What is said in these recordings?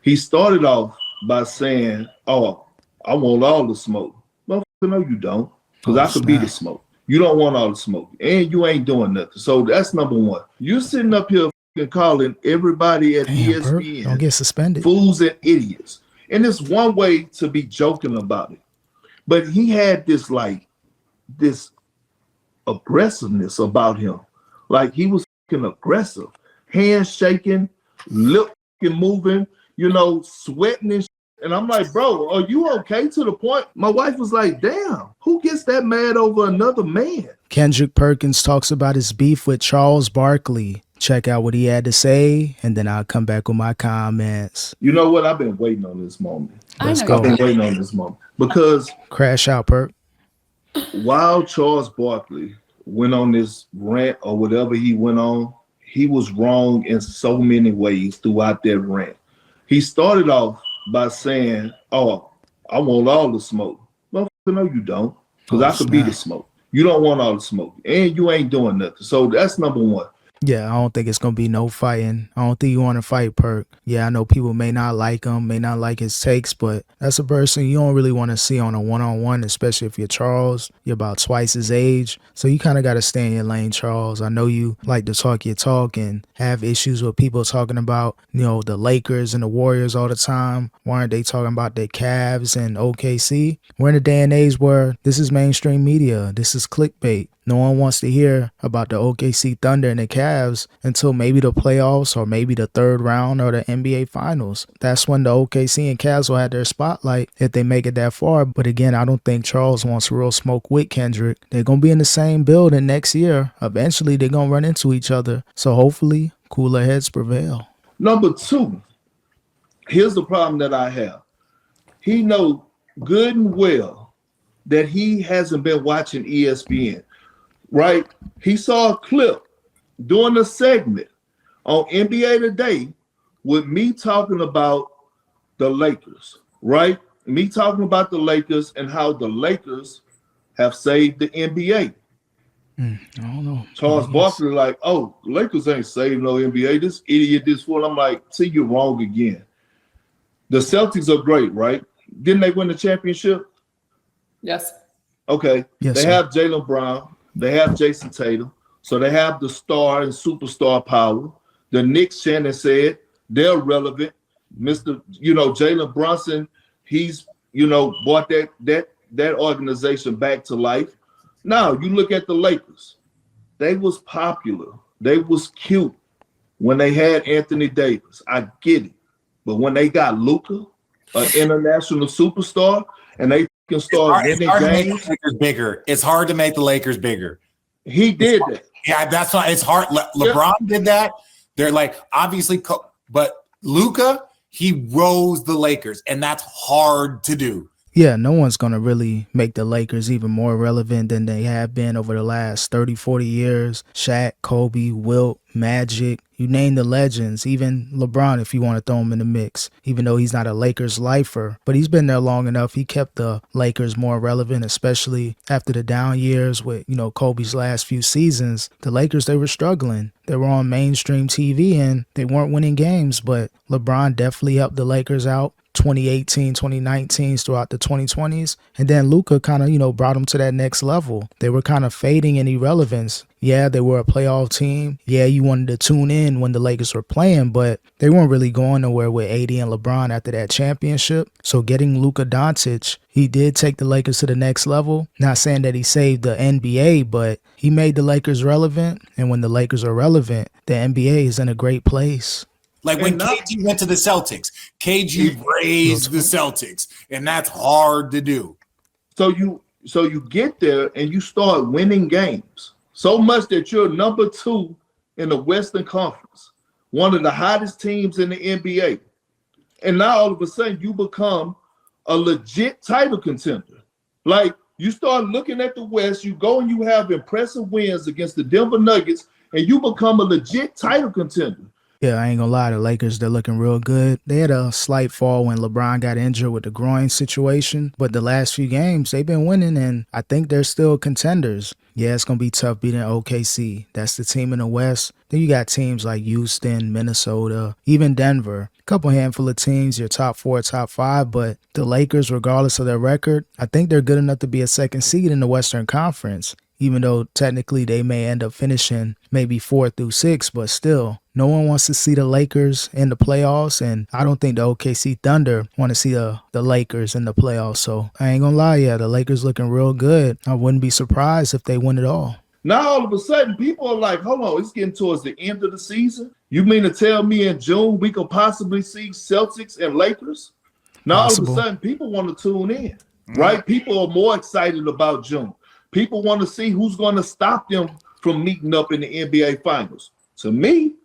He started off by saying, "Oh, I want all the smoke." Motherfucker, no, you don't, because I could be the smoke. You don't want all the smoke, and you ain't doing nothing. So that's number one. You sitting up here calling everybody at ESPN don't get suspended, fools and idiots, and it's one way to be joking about it, but he had this aggressiveness about him. Like he was aggressive, hands shaking, lip moving, sweating and shit. And I'm like, bro, are you okay? To the point my wife was like, damn, who gets that mad over another man? Kendrick Perkins talks about his beef with Charles Barkley. Check out what he had to say, and then I'll come back with my comments. You know what? I've been waiting on this moment. Let's go. I've been waiting on this moment because crash out, Perk. While Charles Barkley went on this rant or whatever he went on, he was wrong in so many ways throughout that rant. He started off by saying, "Oh, I want all the smoke." Well, no, you don't, because I could be the smoke. You don't want all the smoke, and you ain't doing nothing. So that's number one. Yeah, I don't think it's going to be no fighting. I don't think you want to fight Perk. Yeah, I know people may not like him, may not like his takes, but that's a person you don't really want to see on a one-on-one, especially if you're Charles. You're about twice his age. So you kind of got to stay in your lane, Charles. I know you like to talk your talk and have issues with people talking about, the Lakers and the Warriors all the time. Why aren't they talking about the Cavs and OKC? We're in a day and age where this is mainstream media. This is clickbait. No one wants to hear about the OKC Thunder and the Cavs until maybe the playoffs or maybe the third round or the NBA Finals. That's when the OKC and Cavs will have their spotlight if they make it that far. But again, I don't think Charles wants real smoke with Kendrick. They're going to be in the same building next year. Eventually, they're going to run into each other. So hopefully, cooler heads prevail. Number two, here's the problem that I have. He knows good and well that he hasn't been watching ESPN. Right? He saw a clip during a segment on NBA Today with me talking about the Lakers, right? Me talking about the Lakers and how the Lakers have saved the NBA. I don't know. Charles Barkley like, oh, Lakers ain't saved no NBA. This idiot, this fool. I'm like, see, you're wrong again. The Celtics are great, right? Didn't they win the championship? Yes. Okay. Yes, they sir. have Jaylen Brown. They have Jason Tatum. So they have the star and superstar power. The Knicks, Shannon said, they're relevant. Jalen Brunson, he's, brought that organization back to life. Now, you look at the Lakers. They was popular. They was cute when they had Anthony Davis. I get it. But when they got Luka, an international superstar, and they can start winning games. Bigger. It's hard to make the Lakers bigger. He did that. Yeah, that's why it's hard. LeBron did that. They're like, obviously, but Luka, he rose the Lakers, and that's hard to do. Yeah, no one's going to really make the Lakers even more relevant than they have been over the last 30, 40 years. Shaq, Kobe, Wilt, Magic, you name the legends, even LeBron if you want to throw him in the mix, even though he's not a Lakers lifer. But he's been there long enough. He kept the Lakers more relevant, especially after the down years with, Kobe's last few seasons. The Lakers, they were struggling. They were on mainstream TV and they weren't winning games, but LeBron definitely helped the Lakers out. 2018, 2019s throughout the 2020s. And then Luka kind of, brought them to that next level. They were kind of fading in irrelevance. Yeah, they were a playoff team. Yeah, you wanted to tune in when the Lakers were playing, but they weren't really going nowhere with AD and LeBron after that championship. So getting Luka Doncic, he did take the Lakers to the next level. Not saying that he saved the NBA, but he made the Lakers relevant. And when the Lakers are relevant, the NBA is in a great place. Like when KG went to the Celtics, KG raised the Celtics, and that's hard to do. So you get there and you start winning games so much that you're number 2 in the Western Conference, one of the hottest teams in the NBA. And now all of a sudden you become a legit title contender. Like you start looking at the West, you go and you have impressive wins against the Denver Nuggets, and you become a legit title contender. Yeah, I ain't gonna lie, the Lakers, they're looking real good. They had a slight fall when LeBron got injured with the groin situation, but the last few games, they've been winning, and I think they're still contenders. Yeah, it's gonna be tough beating OKC. That's the team in the West. Then you got teams like Houston, Minnesota, even Denver. A couple handful of teams, your top 4, top 5, but the Lakers, regardless of their record, I think they're good enough to be a second seed in the Western Conference, even though technically they may end up finishing maybe 4 through 6, but still, no one wants to see the Lakers in the playoffs, and I don't think the OKC Thunder want to see the Lakers in the playoffs. So I ain't gonna lie, yeah, the Lakers looking real good. I wouldn't be surprised if they win it all. Now all of a sudden, people are like, hold on, it's getting towards the end of the season. You mean to tell me in June we could possibly see Celtics and Lakers? Now Possible. all of a sudden, people want to tune in, right? People are more excited about June. People want to see who's going to stop them from meeting up in the NBA Finals. To me,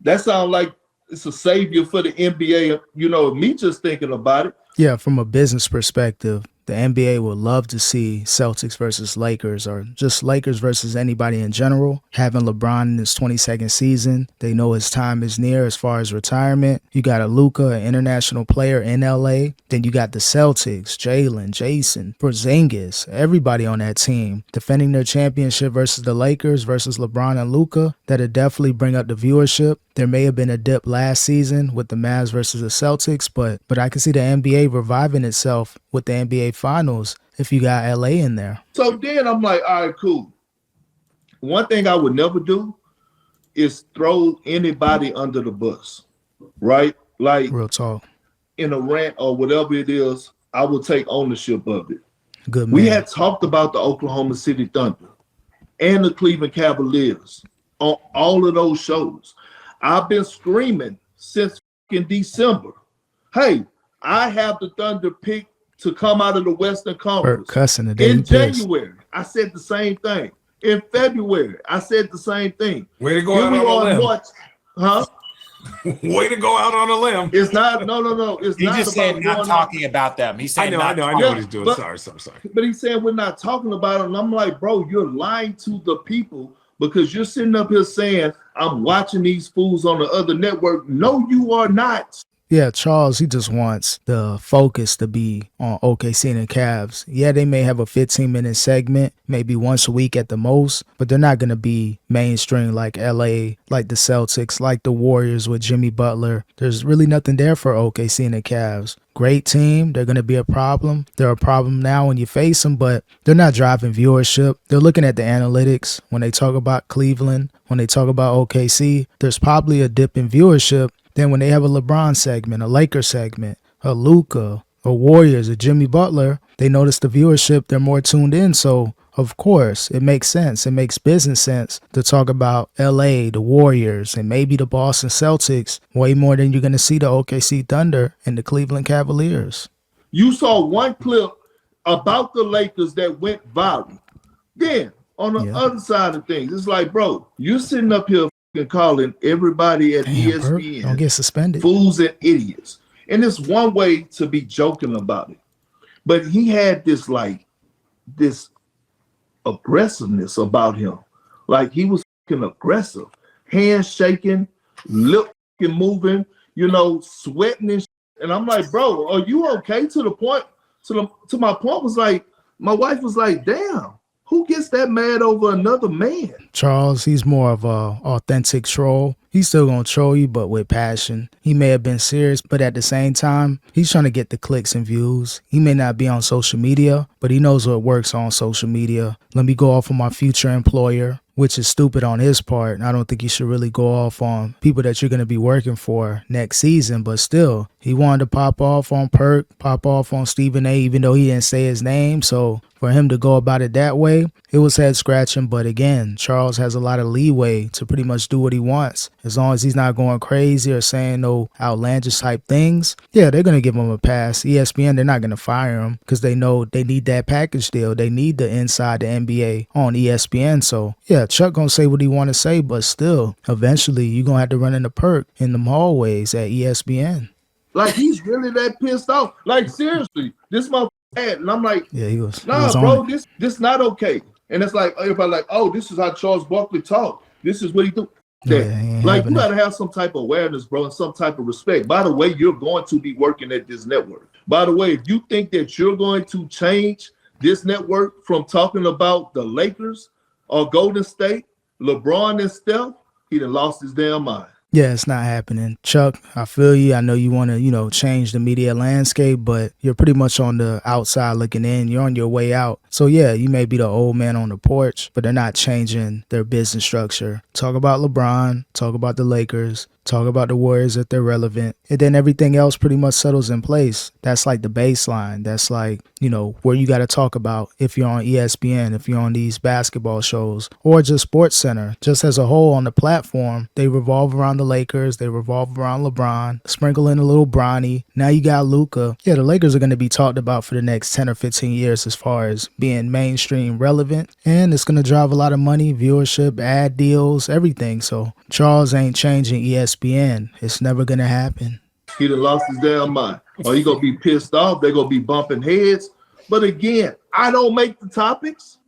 that sounds like it's a savior for the NBA. You know, me just thinking about it. Yeah, from a business perspective, the NBA would love to see Celtics versus Lakers, or just Lakers versus anybody in general. Having LeBron in his 22nd season, they know his time is near as far as retirement. You got a Luka, an international player in LA. Then you got the Celtics, Jalen, Jason, Porzingis, everybody on that team defending their championship versus the Lakers versus LeBron and Luka. That'll definitely bring up the viewership. There may have been a dip last season with the Mavs versus the Celtics, but I can see the NBA reviving itself with the NBA Finals if you got LA in there. So then I'm like, all right, cool. One thing I would never do is throw anybody under the bus, right? Like Real talk. in a rant or whatever it is, I will take ownership of it. Good man. We had talked about the Oklahoma City Thunder and the Cleveland Cavaliers on all of those shows. I've been screaming since in December. Hey, I have the Thunder picked to come out of the Western Conference. Bert cussing today. In January, I said the same thing. In February, I said the same thing. Way to go Here out we on a are in limb. March. Huh? Way to go out on a limb. It's not, no. It's He not just about said not going talking about them. He said I know Yeah, what he's doing. but- Sorry. But he's saying we're not talking about it. And I'm like, bro, you're lying to the people because you're sitting up here saying, I'm watching these fools on the other network. No, you are not. Yeah, Charles, he just wants the focus to be on OKC and the Cavs. Yeah, they may have a 15-minute segment, maybe once a week at the most, but they're not going to be mainstream like LA, like the Celtics, like the Warriors with Jimmy Butler. There's really nothing there for OKC and the Cavs. Great team. They're going to be a problem. They're a problem now when you face them, but they're not driving viewership. They're looking at the analytics. When they talk about Cleveland, when they talk about OKC, there's probably a dip in viewership. Then when they have a LeBron segment, a Lakers segment, a Luka, a Warriors, a Jimmy Butler, they notice the viewership, they're more tuned in. So, of course, it makes sense. It makes business sense to talk about LA, the Warriors, and maybe the Boston Celtics way more than you're going to see the OKC Thunder and the Cleveland Cavaliers. You saw one clip about the Lakers that went viral. Then, on the other side of things, it's like, bro, you're sitting up here and calling everybody at Damn, Bert, ESPN don't get suspended. fools and idiots. And it's one way to be joking about it. But he had this aggressiveness about him. Like he was aggressive. Hands shaking, lip moving, sweating and shit. And I'm like, bro, are you okay? To the point, to my point was like, my wife was like, damn, who gets that mad over another man? Charles, he's more of a authentic troll. He's still going to troll you, but with passion. He may have been serious, but at the same time, he's trying to get the clicks and views. He may not be on social media, but he knows what works on social media. Let me go off on my future employer, which is stupid on his part. I don't think you should really go off on people that you're going to be working for next season, but still, he wanted to pop off on Perk, pop off on Stephen A, even though he didn't say his name. So for him to go about it that way, it was head scratching. But again, Charles has a lot of leeway to pretty much do what he wants. As long as he's not going crazy or saying no outlandish type things, yeah, they're going to give him a pass. ESPN, they're not going to fire him because they know they need that package deal. They need the inside the NBA on ESPN. So yeah, Chuck going to say what he want to say, but still, eventually you're going to have to run into Perk in them hallways at ESPN. Like he's really that pissed off. Like seriously, this motherfucker mad. And I'm like, Yeah, he was. nah, he was bro, on it. this not okay. And it's like everybody like, oh, this is how Charles Barkley talk. This is what he do. That, Yeah, he ain't like, having you it. got to have some type of awareness, bro, and some type of respect. By the way, you're going to be working at this network. By the way, if you think that you're going to change this network from talking about the Lakers or Golden State, LeBron and Steph, he done lost his damn mind. Yeah, it's not happening. Chuck, I feel you. I know you want to, change the media landscape, but you're pretty much on the outside looking in. You're on your way out. So, yeah, you may be the old man on the porch, but they're not changing their business structure. Talk about LeBron, talk about the Lakers, talk about the Warriors if they're relevant, and then everything else pretty much settles in place. That's like the baseline. That's like, where you got to talk about if you're on ESPN, if you're on these basketball shows, or just Sports Center. Just as a whole on the platform, they revolve around the Lakers, they revolve around LeBron, sprinkle in a little Bronny. Now you got Luka. Yeah, the Lakers are going to be talked about for the next 10 or 15 years as far as being mainstream relevant, and it's going to drive a lot of money, viewership, ad deals, everything. So Charles ain't changing ESPN. It's never going to happen. He done lost his damn mind. Or he going to be pissed off. They're going to be bumping heads. But again, I don't make the topics.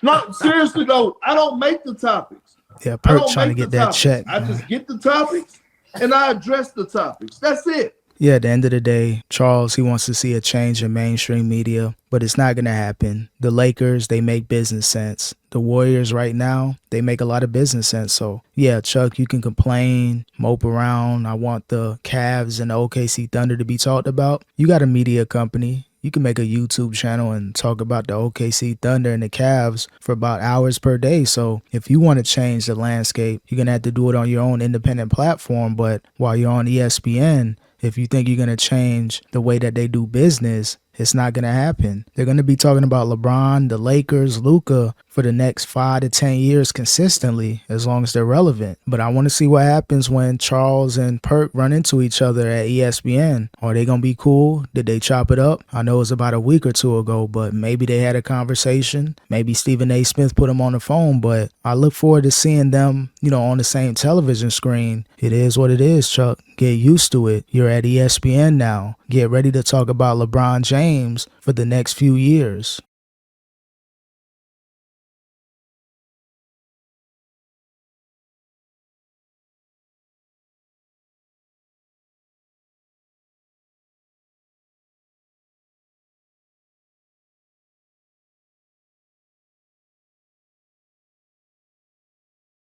No, seriously though, I don't make the topics. Yeah, Perk trying to get that topics. check. I just get the topics and I address the topics. That's it. Yeah, at the end of the day, Charles, he wants to see a change in mainstream media, but it's not going to happen. The Lakers, they make business sense. The Warriors right now, they make a lot of business sense. So, yeah, Chuck, you can complain, mope around. I want the Cavs and the OKC Thunder to be talked about. You got a media company. You can make a YouTube channel and talk about the OKC Thunder and the Cavs for about hours per day. So if you want to change the landscape, you're going to have to do it on your own independent platform. But while you're on ESPN, if you think you're going to change the way that they do business, it's not going to happen. They're going to be talking about LeBron, the Lakers, Luka for the next 5 to 10 years consistently, as long as they're relevant. But I want to see what happens when Charles and Perk run into each other at ESPN. Are they going to be cool? Did they chop it up? I know it was about a week or two ago, but maybe they had a conversation. Maybe Stephen A. Smith put them on the phone, but I look forward to seeing them, on the same television screen. It is what it is, Chuck. Get used to it. You're at ESPN now. Get ready to talk about LeBron James for the next few years.